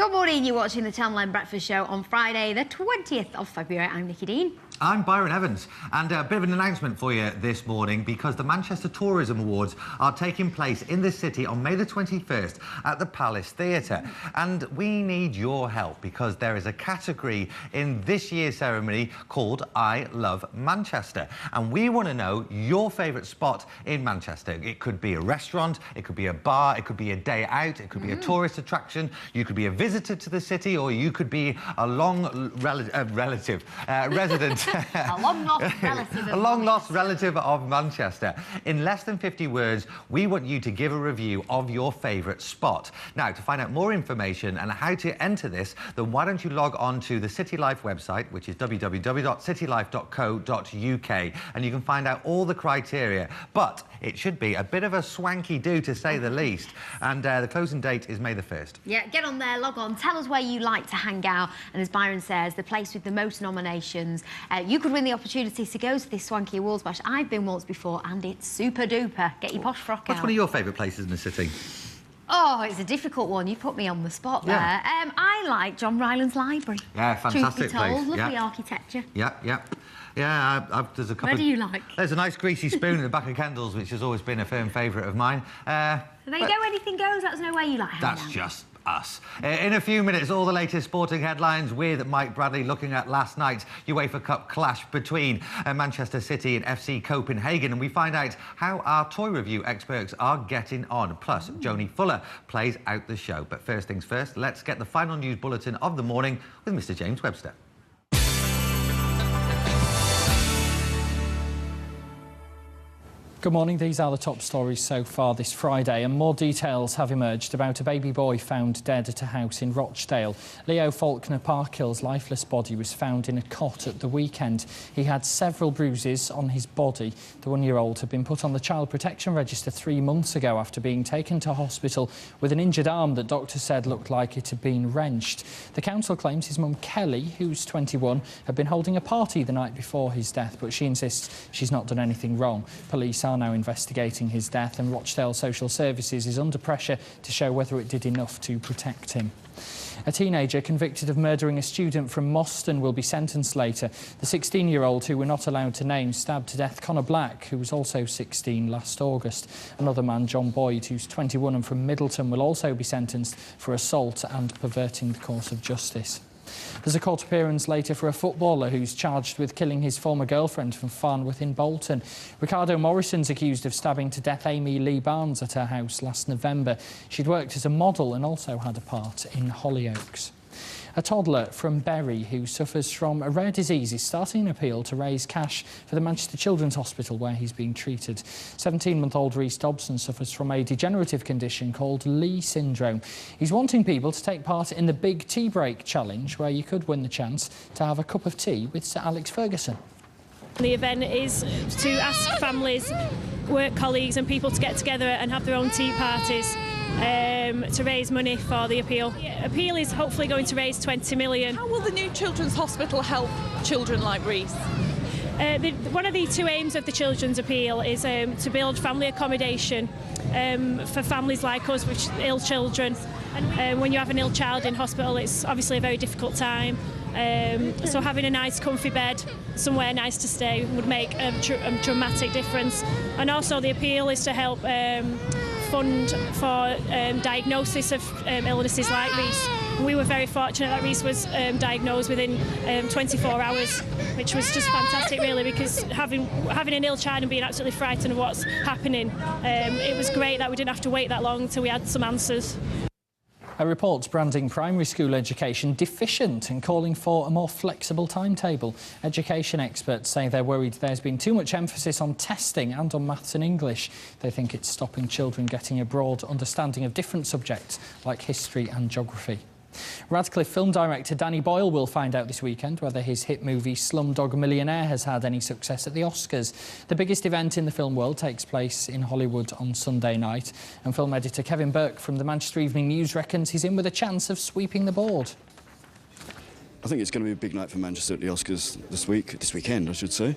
Good morning, you're watching the Channel 9 Breakfast Show on Friday, the 20th of February. I'm Nikki Dean. I'm Byron Evans, and a bit of an announcement for you this morning because the Manchester Tourism Awards are taking place in this city on May the 21st at the Palace Theatre. And we need your help because there is a category in this year's ceremony called I Love Manchester. And we want to know your favourite spot in Manchester. It could be a restaurant, it could be a bar, it could be a day out, it could be a tourist attraction, you could be a visitor to the city, or you could be a resident. A long-lost relative. A long-lost relative of Manchester. In less than 50 words, we want you to give a review of your favourite spot. Now, to find out more information and how to enter this, then why don't you log on to the City Life website, which is www.citylife.co.uk, and you can find out all the criteria. But it should be a bit of a swanky do, to say the least. And the closing date is May the 1st. Yeah, get on there, log on, tell us where you like to hang out. And as Byron says, the place with the most nominations. You could win the opportunity to go to this swanky awards bash. I've been once before and it's super duper. Get your posh frock out. What's one of your favourite places in the city? Oh, it's a difficult one. You put me on the spot there. I like John Rylands Library. Yeah, fantastic Truth be told, place. lovely architecture. Yeah. There's a couple. Where do you like? There's a nice greasy spoon at the back of Kendall's, which has always been a firm favourite of mine. There you go, anything goes. That's no way you like. That's just us. In a few minutes, all the latest sporting headlines with Mike Bradley looking at last night's UEFA Cup clash between Manchester City and FC Copenhagen, and we find out how our toy review experts are getting on. Plus, Joni Fuller plays out the show. But first things first, let's get the final news bulletin of the morning with Mr. James Webster. Good morning. These are the top stories so far this Friday, and more details have emerged about a baby boy found dead at a house in Rochdale. Leo Faulkner Parkhill's lifeless body was found in a cot at the weekend. He had several bruises on his body. The one-year-old had been put on the Child Protection Register 3 months ago after being taken to hospital with an injured arm that doctors said looked like it had been wrenched. The council claims his mum Kelly, who's 21, had been holding a party the night before his death, but she insists she's not done anything wrong. Police are now investigating his death, and Rochdale Social Services is under pressure to show whether it did enough to protect him. A teenager convicted of murdering a student from Moston will be sentenced later. The 16-year-old, who we're not allowed to name, stabbed to death Connor Black, who was also 16, last August. Another man, John Boyd, who's 21 and from Middleton, will also be sentenced for assault and perverting the course of justice. There's a court appearance later for a footballer who's charged with killing his former girlfriend from Farnworth in Bolton. Ricardo Morrison's accused of stabbing to death Amy Lee Barnes at her house last November. She'd worked as a model and also had a part in Hollyoaks. A toddler from Bury who suffers from a rare disease is starting an appeal to raise cash for the Manchester Children's Hospital where he's being treated. 17-month-old Rhys Dobson suffers from a degenerative condition called Lee syndrome. He's wanting people to take part in the Big Tea Break Challenge, where you could win the chance to have a cup of tea with Sir Alex Ferguson. The event is to ask families, work colleagues and people to get together and have their own tea parties to raise money for the appeal. The appeal is hopefully going to raise 20 million. How will the new Children's Hospital help children like Rhys? One of the two aims of the Children's Appeal is to build family accommodation for families like us with ill children. And when you have an ill child in hospital, it's obviously a very difficult time. So having a nice comfy bed, somewhere nice to stay, would make a dramatic difference. And also the appeal is to help fund for diagnosis of illnesses like Rhys. We were very fortunate that Rhys was diagnosed within 24 hours, which was just fantastic really, because having an ill child and being absolutely frightened of what's happening, it was great that we didn't have to wait that long until we had some answers. A report's branding primary school education deficient and calling for a more flexible timetable. Education experts say they're worried there's been too much emphasis on testing and on maths and English. They think it's stopping children getting a broad understanding of different subjects like history and geography. Radcliffe film director Danny Boyle will find out this weekend whether his hit movie Slumdog Millionaire has had any success at the Oscars. The biggest event in the film world takes place in Hollywood on Sunday night, and film editor Kevin Burke from the Manchester Evening News reckons he's in with a chance of sweeping the board. I think it's going to be a big night for Manchester at the Oscars this weekend, I should say.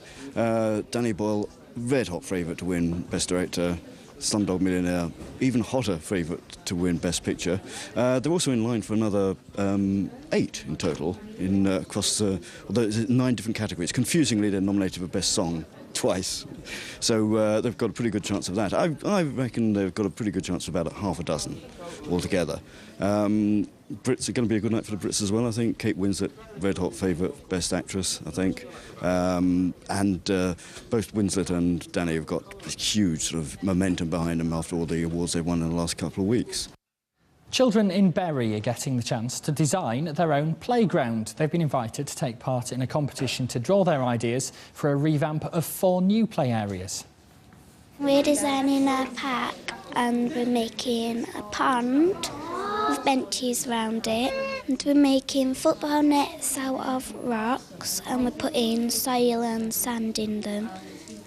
Danny Boyle, red hot favourite to win Best Director. Slumdog Millionaire, even hotter favourite to win Best Picture. They're also in line for another 8 in total, across although it's 9 different categories. Confusingly, they're nominated for Best Song twice. So they've got a pretty good chance of that. I reckon they've got a pretty good chance of about half a dozen altogether. Brits are going to be a good night for the Brits as well, I think. Kate Winslet, red hot favourite, Best Actress, I think. And both Winslet and Danny have got huge sort of momentum behind them after all the awards they've won in the last couple of weeks. Children in Bury are getting the chance to design their own playground. They've been invited to take part in a competition to draw their ideas for a revamp of 4 new play areas. We're designing a park and we're making a pond with benches around it, and we're making football nets out of rocks and we're putting soil and sand in them,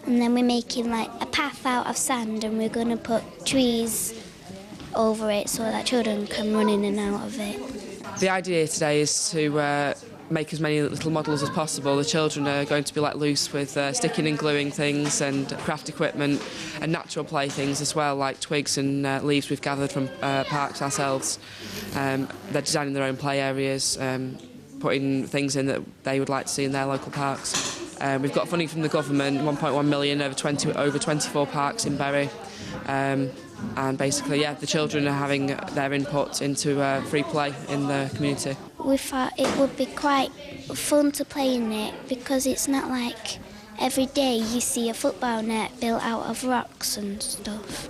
and then we're making like a path out of sand and we're going to put trees over it so that children can run in and out of it. The idea today is to make as many little models as possible. The children are going to be let loose with sticking and gluing things and craft equipment and natural play things as well, like twigs and leaves we've gathered from parks ourselves. They're designing their own play areas, putting things in that they would like to see in their local parks. We've got funding from the government, 1.1 million over 24 parks in Bury. And basically, yeah, the children are having their input into free play in the community. We thought it would be quite fun to play in it because it's not like every day you see a football net built out of rocks and stuff.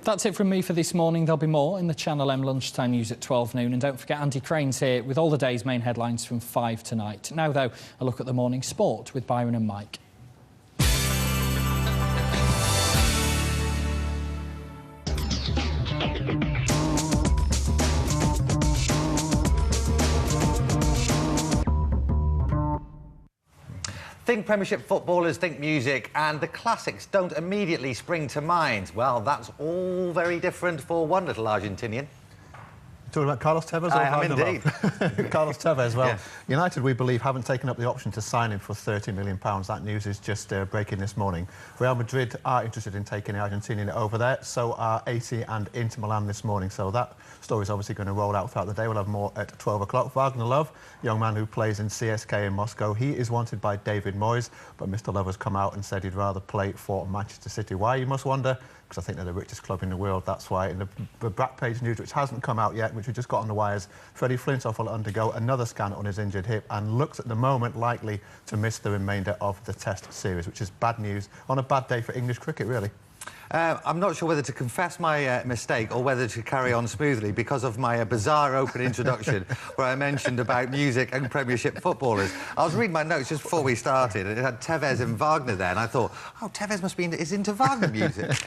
That's it from me for this morning. There'll be more in the Channel M lunchtime news at 12 noon. And don't forget, Andy Crane's here with all the day's main headlines from 5 tonight. Now, though, a look at the morning sport with Byron and Mike. Think Premiership footballers, think music, and the classics don't immediately spring to mind. Well, that's all very different for one little Argentinian. Talking about Carlos Tevez? I am indeed. Carlos Tevez, well, Yeah. United, we believe, haven't taken up the option to sign him for £30 million. That news is just breaking this morning. Real Madrid are interested in taking the Argentinian over there, so are AC and Inter Milan this morning. So that story is obviously going to roll out throughout the day. We'll have more at 12 o'clock. Wagner Love, young man who plays in CSK in Moscow, he is wanted by David Moyes, but Mr. Love has come out and said he'd rather play for Manchester City. Why, you must wonder? Because I think they're the richest club in the world. That's why in the back page news, which hasn't come out yet, which we just got on the wires, Freddie Flintoff will undergo another scan on his injured hip and looks at the moment likely to miss the remainder of the Test series, which is bad news on a bad day for English cricket, really. I'm not sure whether to confess my mistake or whether to carry on smoothly because of my bizarre open introduction where I mentioned about music and Premiership footballers. I was reading my notes just before we started and it had Tevez and Wagner there, and I thought, oh, Tevez must be is into Wagner music.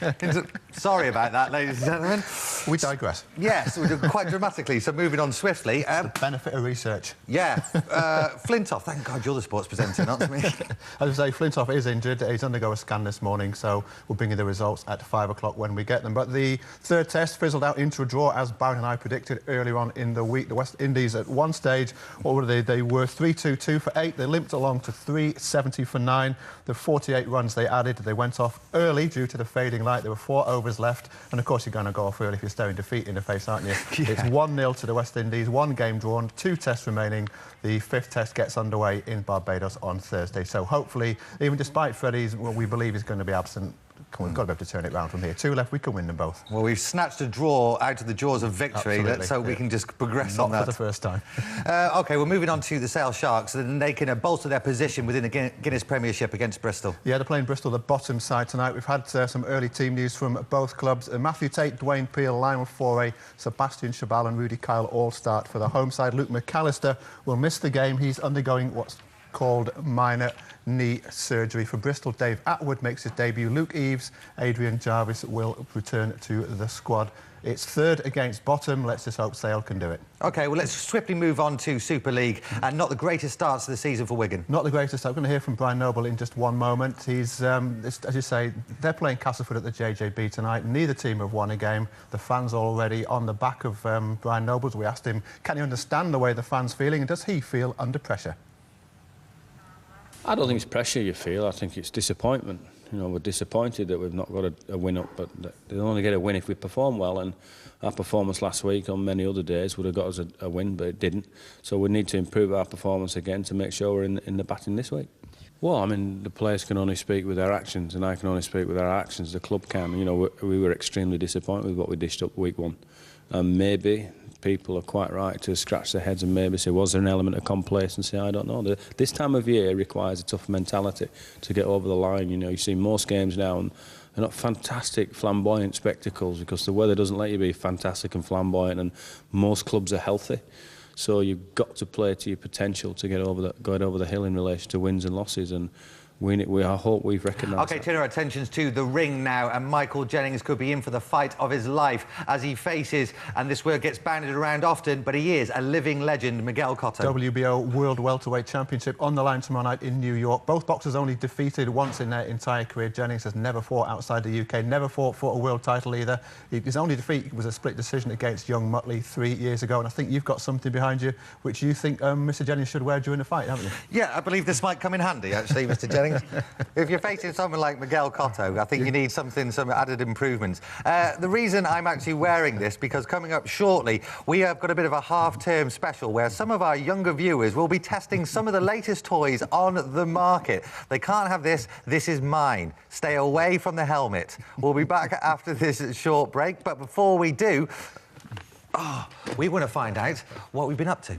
Sorry about that, ladies and gentlemen. We digress. Yes, we do quite dramatically, so moving on swiftly. The benefit of research. Yeah, Flintoff, thank God you're the sports presenter, not me. As I say, Flintoff is injured. He's undergo a scan this morning, so we'll bring you the results at 5 o'clock when we get them. But the third Test fizzled out into a draw, as Byron and I predicted earlier on in the week. The West Indies at one stage, what were they? They were 3-2-2 for 8. They limped along to 370 for 9. The 48 runs they added, they went off early due to the fading light. There were 4 overs left, and of course you're going to go off early if you're staring defeat in the face, aren't you? Yeah. It's 1-0 to the West Indies, 1 game drawn, 2 tests remaining. The 5th Test gets underway in Barbados on Thursday. So hopefully, even despite Freddie's, what we believe is going to be absent, we've got to be able to turn it round from here. 2 left, we can win them both. Well, we've snatched a draw out of the jaws of victory, so we can just progress on that. Not for the first time. OK, we're moving on to the Sale Sharks, and they can bolster their position within the Guinness Premiership against Bristol. Yeah, they're playing Bristol, the bottom side tonight. We've had some early team news from both clubs. Matthew Tate, Dwayne Peel, Lionel Foray, Sebastian Chabal and Rudy Kyle all start for the home side. Luke McAllister will miss the game. He's undergoing what's called minor knee surgery. For Bristol, Dave Atwood makes his debut. Luke Eves, Adrian Jarvis will return to the squad. It's third against bottom. Let's just hope Sale can do it. OK, well, let's swiftly move on to Super League. And not the greatest starts to the season for Wigan. Not the greatest. I'm going to hear from Brian Noble in just one moment. He's, as you say, they're playing Castleford at the JJB tonight. Neither team have won a game. The fans are already on the back of Brian Noble. We asked him, can he understand the way the fans are feeling, and does he feel under pressure? I don't think it's pressure you feel, I think it's disappointment. You know, we're disappointed that we've not got a win up, but they only get a win if we perform well, and our performance last week on many other days would have got us a win, but it didn't. So we need to improve our performance again to make sure we're in the batting this week. Well, I mean, the players can only speak with their actions, and I can only speak with our actions. The club can. You know, we were extremely disappointed with what we dished up week 1. And maybe people are quite right to scratch their heads and maybe say, was there an element of complacency? I don't know. This time of year requires a tough mentality to get over the line. You know, you see most games now, and they're not fantastic, flamboyant spectacles because the weather doesn't let you be fantastic and flamboyant, and most clubs are healthy. So you've got to play to your potential to get over the hill in relation to wins and losses, and I hope we've recognised OK, turn our attentions to the ring now, and Michael Jennings could be in for the fight of his life as he faces, and this word gets bandied around often, but he is a living legend, Miguel Cotto. WBO World Welterweight Championship on the line tomorrow night in New York. Both boxers only defeated once in their entire career. Jennings has never fought outside the UK, never fought for a world title either. His only defeat was a split decision against young Mutley 3 years ago, and I think you've got something behind you which you think Mr Jennings should wear during the fight, haven't you? Yeah, I believe this might come in handy, actually, Mr Jennings. If you're facing someone like Miguel Cotto, I think you need some added improvements. The reason I'm actually wearing this, because coming up shortly, we have got a bit of a half-term special where some of our younger viewers will be testing some of the latest toys on the market. They can't have this. This is mine. Stay away from the helmet. We'll be back after this short break, but before we do, we want to find out what we've been up to.